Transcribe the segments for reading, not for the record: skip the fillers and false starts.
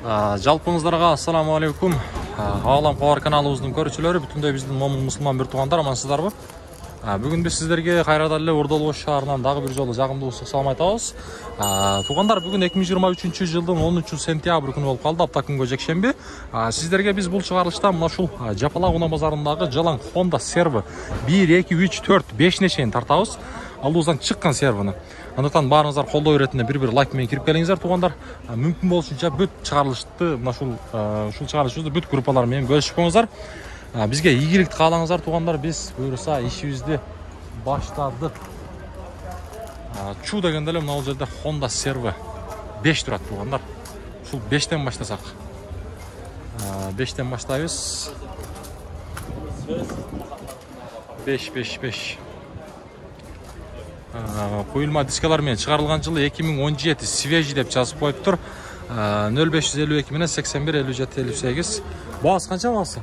Жалпыңыздарга ассаламу алейкум. Ағалам Қауар каналыбыздын көрүүчүлөрү, бүтүндөй биздин момун мусулман бир туугандар, амансыздарбы? Бүгүн биз сиздерге кайрадан эле Ордол Ош шаарынан дагы бир жолу жагымдуу ысык салам айтабыз. Туугандар, бүгүн 2023 жылдын 10 сентябрь күнү болуп калды, апта күнгө жекшемби. Сиздерге биз бул чыгарылышта мына ушул Жапалак унаа базарындагы жалаң Honda Servo 1, 2, 3, 4, 5 нечени тартабыз. Алдыбыздан чыккан серваны. Андыктан баарыңыздар колдоо беретине бир лайк менен кирип келиңиздер туугандар. Мүмкүн болушунча бүт чыгарылышты мына ушул чыгарылышыбызды бүт группалар менен бөлүшүп коюңуздар. Бизге ийгиликти каалаңыздар туугандар. Биз буюрса ишибизди баштадык. Чу дегенде эле мына жерде Honda Servo 5 турат туугандар. Ушул 5тен баштасак. 5тен баштайбыз. 5. Коюлма дискалар менен чыгарылган жылы 2017 свежий деп жазып коюптур. 0552 менен 81 57 58. Баасы канча баасы?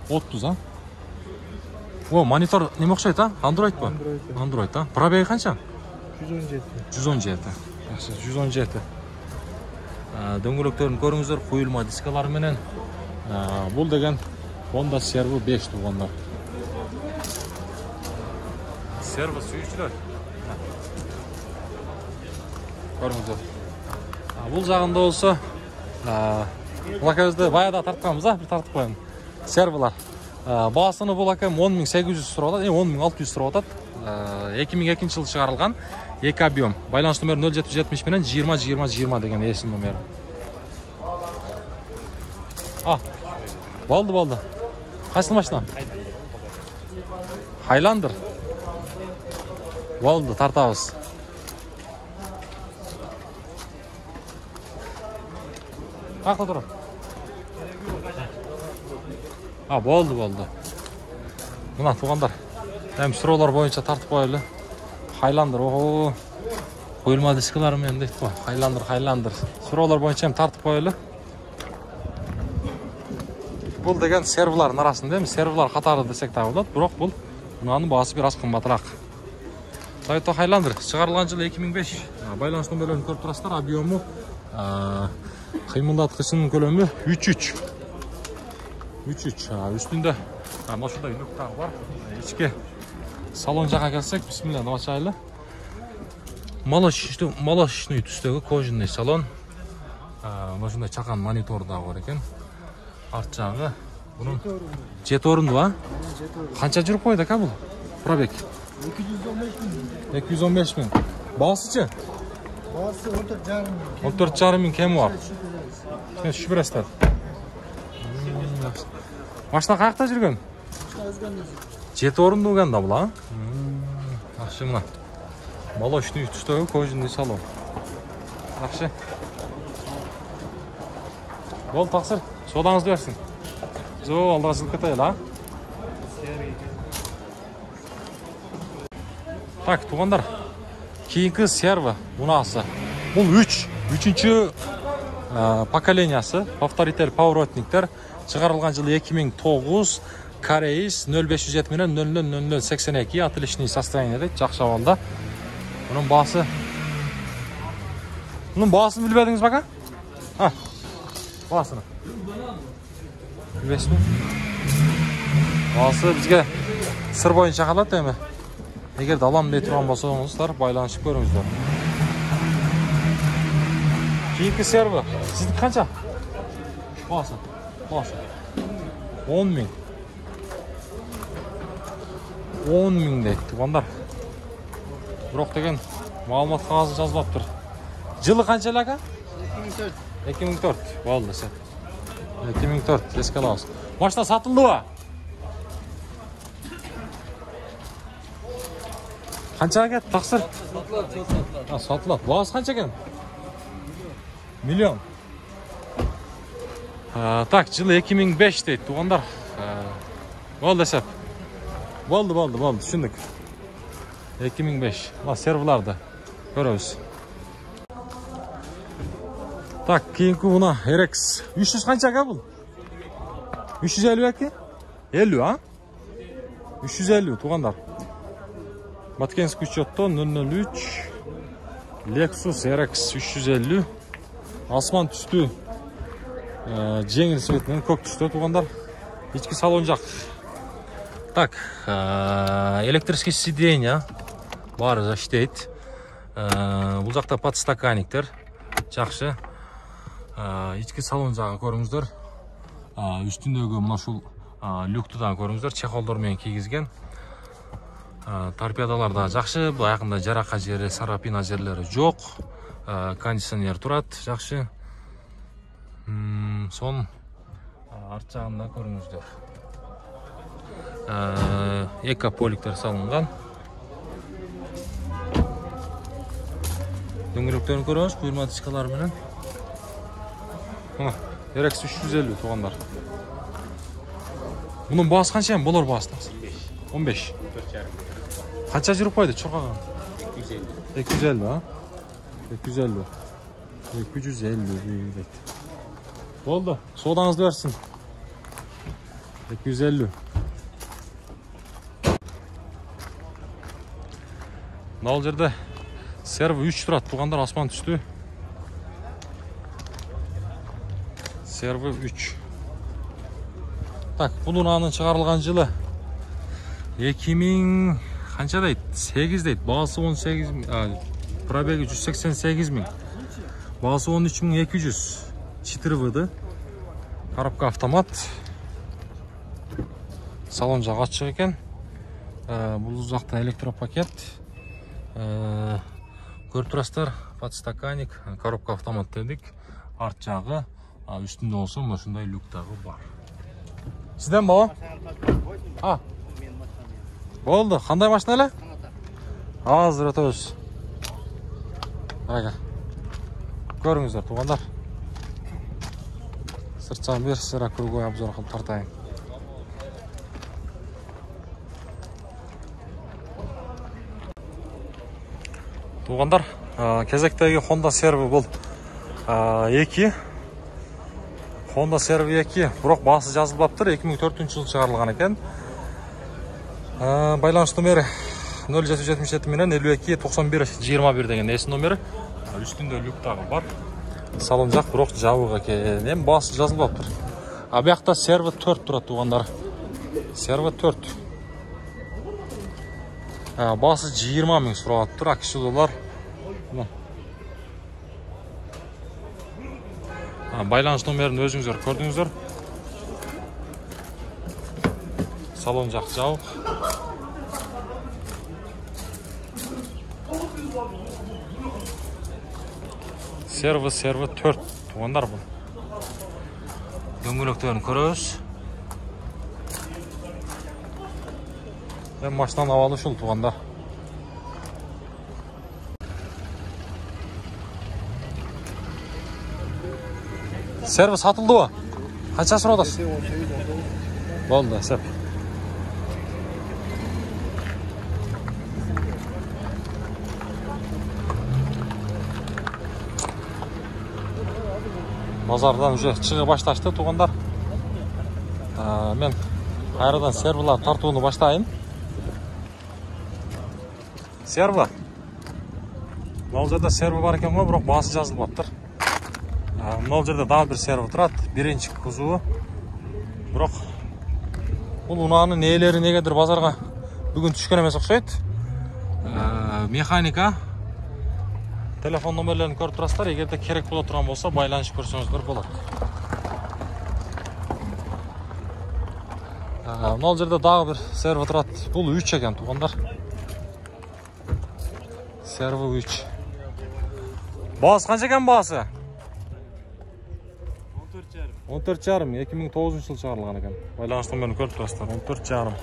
30, а? О, монитор неме окшойт, а? Android ба? Android, а? Пробеги канча? 117. 117. Дөңгөлөктөрүн көрүңүздөр, коюлма дискалар менен. Бул деген Honda Servo 5 туугандар. Servo сүйүүчүлөр. Көрүңүздөр. Бул жагында болсо, бул акабызды баяда тартканбыз, бир тартып коем. Servolar. Баасыны бул акам 10.800 сурап атат, 10.600 сурап атат. 2002 жылы чыгарылган, 2 объем. Байланыш номери 0770 менен 20 деген эсин номери. Болду. Кайсы машина? Highlander. Болду, тартабыз. Какта турат? Болду. Мына туугандар. Суроолор боюнча тартып коелу. Highlander, коюлма дискалар менен дейт го. Highlander. Суроолор боюнча тартып коелу. Бул деген серволардын арасында, серволар катары десек да болот, бирок бул мунанын баасы бир аз кымбатыраак. Toyota Highlander чыгарылган жылы 2005. Байланыш номерлерин көрүп турасыздар. Объему, кыймылдаткычынын көлөмү 3.3. Үстүндө машинада үнөк тагы бар. Ички салон жака келсек, бисмилlah, бачайлы. Молочный түстөгү кожаный салон. Машинада чакан монитор дагы бар экен. Арт жагы. Бунун 7 орунду, а? Канча жүрүп койду ака бул? Пробег 215 миң. Баасычы? Баасы 14,5 миң. 14,5 миң кеми бар. Шүбүрөстөр. Машина каякта жүргөн? 7 орунду экен да бул, а? Жакшы мына. Молочный түстөгү кожаный салон. Жакшы. Бол таксыр. Содаңызды берсин. Алдыга жылып кетели, а? Так, туугандар. Кийинки Servo унаасы. Бул 3-үчү поколениясы, повторитель поворотниктер. Чыгарылган жылы 2009, Корейс 0507 менен 000082, отличный состояние дейт, жакшы абалда. Мунун баасы билбедиңиз бака? Баасыны. Билбейсизби? Баасы бизге сыр боюнча калат эми. Эгер алам дей турган болсоңуздар, байланышып көрүңүздөр. Кийинки Servo. Сиздики канча? Баасы. 10 миң. 10 миң дейт, туугандар. Бирок деген маалымат кагазы жазылаптыр. Жылы канча эле ака? 2004. Болду сен. 2004, эске алабыз. Машина сатылдыбы? Канча кетти, таксыр? Сатылат. Баасы канча экен? Миллион. Так, жылы 2005 дейт, туугандар. Болду эсеп. Болду, түшүндүк. 2005. Серволарды көрөбүз. Так, кийинки мына RX 300 канча ака бул? 352? 50, а? 350, туугандар. Маткенский учетто 003 Lexus RX 350. Асман түстүү Жеңіл светінен көк түсті туғандар. Ички салон жақ. Так, электрический сиденья бары иштейт. Бұл жақта подстаканниктер жақсы. Ички салон жағы көріңіздер. Үстіндегі мына шул люкты да көріңіздер, чехолдормен кигизген. Торпедалар да жақсы, баяғында жарақа жері, сарапина жерлері жоқ. Кондиционер турат жақсы. Сон арт жағында көріңіздер. Экополиктер салынған. Дөңгелектерін көріңіз, пневматикалар менен. RX 350 туғандар. Бұның басы қанша ем? Болар басы? 15. Қанша жүріп қойды чұрқаған? 250, а? 250. 250. Болды, содаңызды версін. 250. Нал жерде серві 3 тұрады туғандар, асман түсті. Серві 3. Так, бұл ұнанын шығарылған жылы 2000 қанша дейді? 8 дейді. Бағасы 18, пробеги 188 000. Бағасы 13200. 4 выды. Коробка автомат. Салон жағы ашық екен. Бұл жақта электропакет. Көріп тұрасыздар, подстаканник, коробка автомат дедік. Арт жағы, үстінде болса осындай люктағы бар. Сізден бала? Болды, қандай машина әлі? Азыр өтөз. Көріңіздер, туғандар. Сыртсан бер сыра кругой обзор қылып тартайын. Туғандар, кезектегі Honda Servi бұл 2. Honda Servi 2. Бұрақ басы жазылбаптыр, 2004 жыл шығарылған екен. Байланыш номері 0777 менен 52 91 21 деген есін номері. Үстінде люктағы бар. Салон жақ бұрақ жауығы екен. Басы жазылбаптыр. Абияқта Servi 4 тұрады туғандар. Servi 4. Басы 20 000 сұрағат тұр, акші доллар. Байланыш номерін өзіңіздер көрдіңіздер. Салон жақ жауық. Servi 4 туғандар бұл. Дөңгелектерін көріңіз. Машинаны авалы шул туғандар. Servi сатылды ба? Қанша сұрадасыз? Болды, сәп. Базардан уже шығы башташты туғандар. Мен қайрадан сервилар тартуыны баштайын. Серві. Бұл жерде серві бар екен ғой, бірақ басы жазылбаптыр. Бұл жерде дағы бір серві тұрады, бірінші кузуы. Бірақ бұл ұнаны нелері негедір базарға бүгін түшкен емес ұқсайды. Механика. Телефон номерлерін көріп тұрасыздар, егерде керек бола тұрған болса, байланыш көрсеңіздер болады. Бұл жерде дағы бір серві тұрады. Бұл 3 екен туғандар. Servi 3. Басы қанша екен басы? 14,5. 2009 жыл шығарылған екен. Байланыш номерін көріп тұрасыздар. 14,5.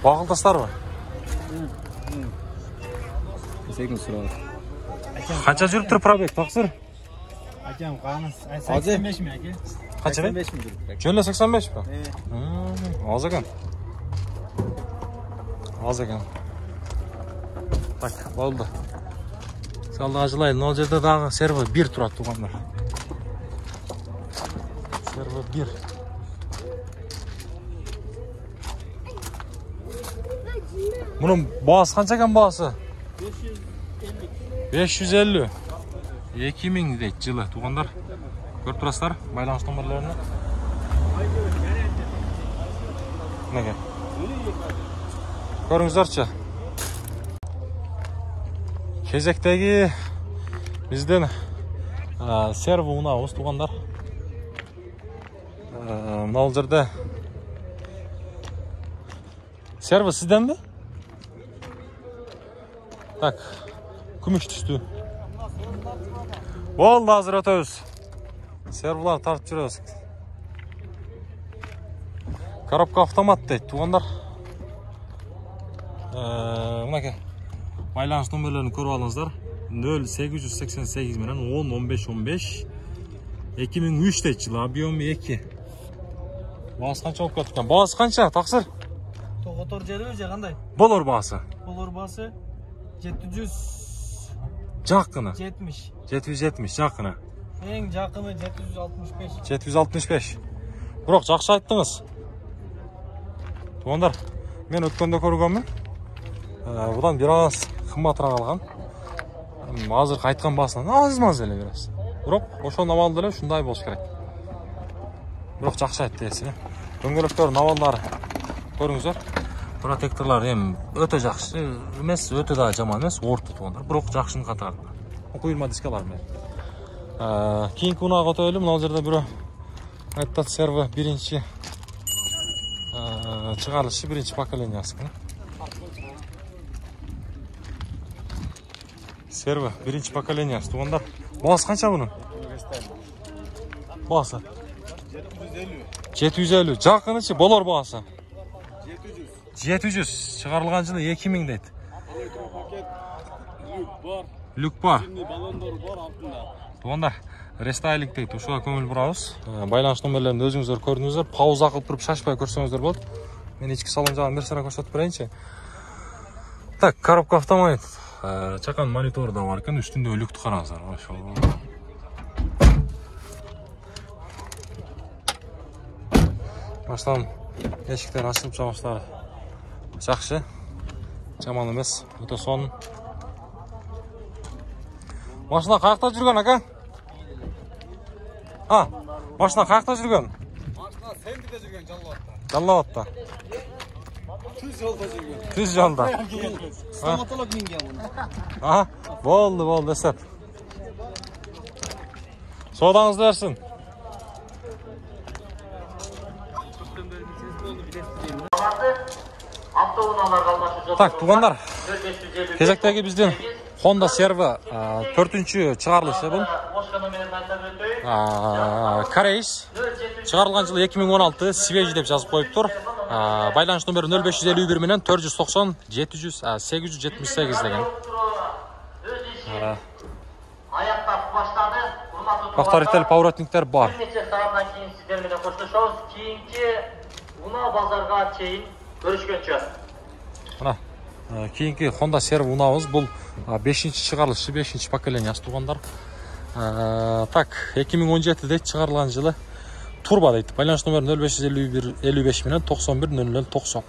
Бағылдастар ба? Қанша жүріп тұр пробег, тақсыр? Әкем қаңыз 85 mi әке? Қанша бе? 85 mi жүріп? Жөнлі 85 ба? Аз екен. Аз екен. Так, болды. Салдыға жылайын. Ол жерде дағы серві 1 тұрады туғандар. Серві 1. Bunun bağısı qancha ekan bağısı? 550. 2000 deydi жылы туғандар. Көріп тұрасыздар байланыс номерлерін. Неге? Көріңіздерші. Кезектегі бізден серві ұнауыз туғандар. Мынау жерде серві сізден бе? Так, күміш түсті. Болды, азыр өтөбүз. Сервілар тартып жүрөбүз. Коробка автомат дейді, туғандар. Мынаке байланыс номерлерін көріп алыңыздар. 0888 менен 10-15-15 2003 дейді жылы, объемы 2. Бағасы қанша болып кеткен? Бағасы қанша, тақсыр? 950 же қандай? Болор бағасы? Болор бағасы 700. Жаққыны? 70. 770 жаққыны. Ең жақыны 765. 765. Бірақ жақсы айттыңыз. Туғандар, мен өткенде көргенмін. Бұдан біраз қымбатырақ алған. Азыр қайтқан басынан аз-маз эле біраз. Бірақ ошол авалды эле ушундай болуш керек. Бірақ жақсы айтты есі. Дөңгөлөктөр авалдары көрүңүздөр. Протекторлар эми өтө жакшы эмес, өтө да жаман эмес, орто тугандар. Бирок жакшынын катарында. Куйылма дискалар менен. Кийинки унага өтөлү. Мына жерде бирөө айтат серві биринчи чыгарылышы, биринчи поколениясы. Серві биринчи поколениясы тугандар. Баасы канча бунун? Баасы 750. Жакынычы болор баасы? 700. Чыгарылган жылы 2000 дейт. Люк бар. Тугандар, рестайлинг дейт. Ушуга көңүл бурабыз. Байланыш номерлерин өзүңүздөр көрдүңүздөр. Пауза кылып туруп шашпай көрсөңүздөр болот. Мен ички салон жагын нерсени көрсөтүп берейинчи. Так, коробка автомат. Чакан монитору да бар экен, үстүндө люкту караңыздар. Ошол. Баштан эшиктер ачылып жабыштары жакшы. Жаман эмес, өтө сонун. Машина каякта жүргөн ака? Машина каякта жүргөн? Машина Сендиде жүргөн, Жаллабатта. Түз жолда жүргөн. Түз жолда. Стоматолог минген муну. Болды, эсеп. Содаңызды берсин. Так, туғандар. Кезектегі бізден Honda Servi 4-чү чыгарылышы бұл. Карейс. Чыгарылған жылы 2016, свежий деп жазып қойып тұр. Байланыш номері 0551 менен 490 700 878 деген. Авторител пауэрлингтер бар. Уна базарға чейін көрішкөнчө. Мына кийинки Honda Servi унабыз. Бұл 5-чи чыгарылышы, 5-чи поколениясы туғандар. Так, 2017 дейт, чыгарылган жылы. Турбо дейт. Байланыш номері 0555 менен 91 0090.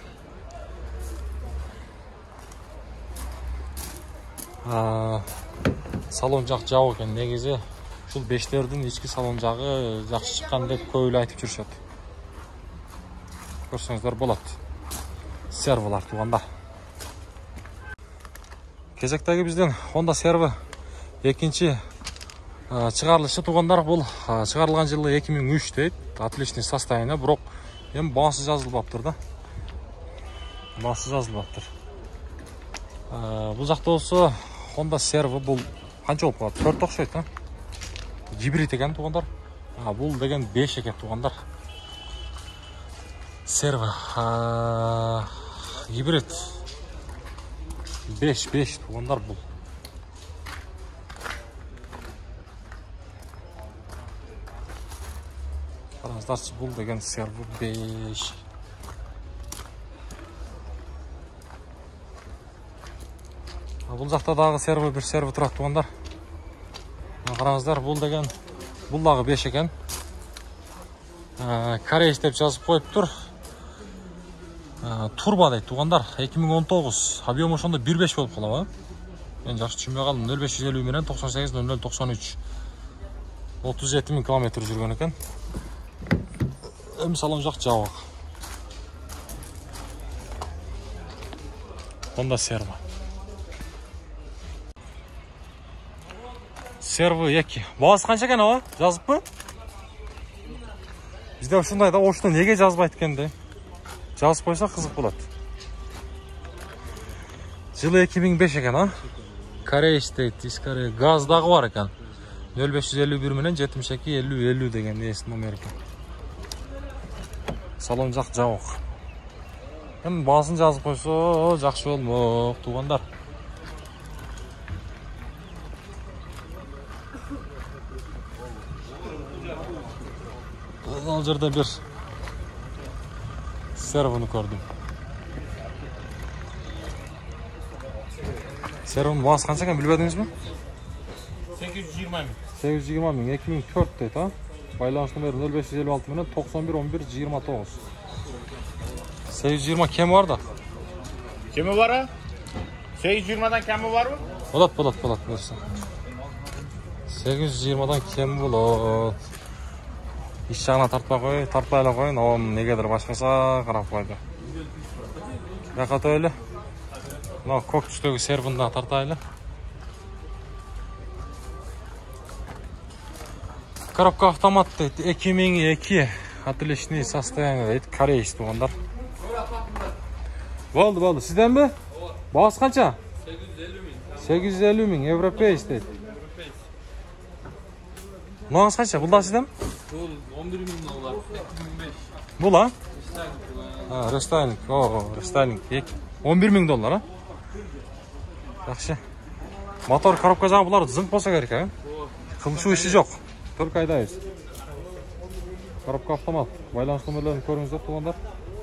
Салон жак жабык экен. Негизи ушул 5-тердин ички салон жагы жакшы чыккан деп көп эле айтып жүрүшөт. Көрсөңүздөр болот. Сервилар туганда. Кезектеги бизден Honda Servi 2-чи чыгарылышы тугандар. Бул чыгарылган жылы 2003 дейт. Отличный состояние, бирок эми баасы жазылбаптыр да. Баасы жазылбаптыр. Бул жакта болсо Honda Servi бул канча болуп калат? 4 окшойт, а? Гибрид экен тугандар. Бул деген 5 экен тугандар. Servi гибрид 5 тугандар бул. Караңыздарчы, бул деген Servi 5. Бул жакта дагы Servi бир Servi турат тугандар. Караңыздар, бул деген бул дагы 5 экен. Карейс деп жазып коюп тур. Turbo deyт туғандар 2019 объем ошондо 1.5 болуп калабы. Мен жакшы түшүнбөй калдым. 0550 менен 98 00 93 37.000 км жүргөн экен. Эми салон жак жабык. Honda Servo. Servo 2. Баасы канча экен ага? Жазыппы? Бизде ушундай да ошто неге жазбайт экен да? Жазып койсо кызык болот. Жылы 2005 экен, а? Корейс дейт, Корея. Газ дагы бар экен. 0551 менен 72 50 50 деген эс номер экен. Салон жак жабык. Эми баасын жазып койсо жакшы болмок, туугандар. Ал жерде бир Servo'nu көрдүм. Servo'nun baası kança eкен билбедиңизби? 820 ming. 820 ming, 2004 дейт, а? Байланыш номери 0556 менен 91 11 29. 820 кеми бар да? Kemi var ha? 820'dan kemi var mı? Болот берсе. 820'dan кеми болот. Иш жагына тартпай эле коюн, ал негедир башкача карап койду. Жака тойлу. Мына көк түстөгү Servo'ну тартайлы. Коробка автомат дейт, 2002 отличный состояние дейт, корейс туугандар. Болду, сизденби? Баасы канча? 850 ming, европейс дейт. Мынаңыз канча? Бул да сизденби? Бул 11 ming доллар, 2005. Бул, а? Рестайлинг, рестайлинг. 11 ming доллар, а? Жакшы. Мотор, коробка жагы булар зыңк болсо керек, а? Кылчу иши жок. Только айдайбыз. Коробка автомат. Байланыш номерлерин көрүңүздөр туугандар.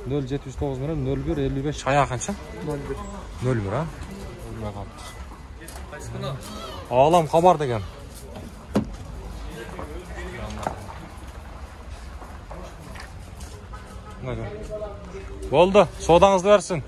0709 менен 01 55 ая канча? 01. 01, а? Ölmөй калыптыр. Алам кабар деген. Болду, содаңызды берсин.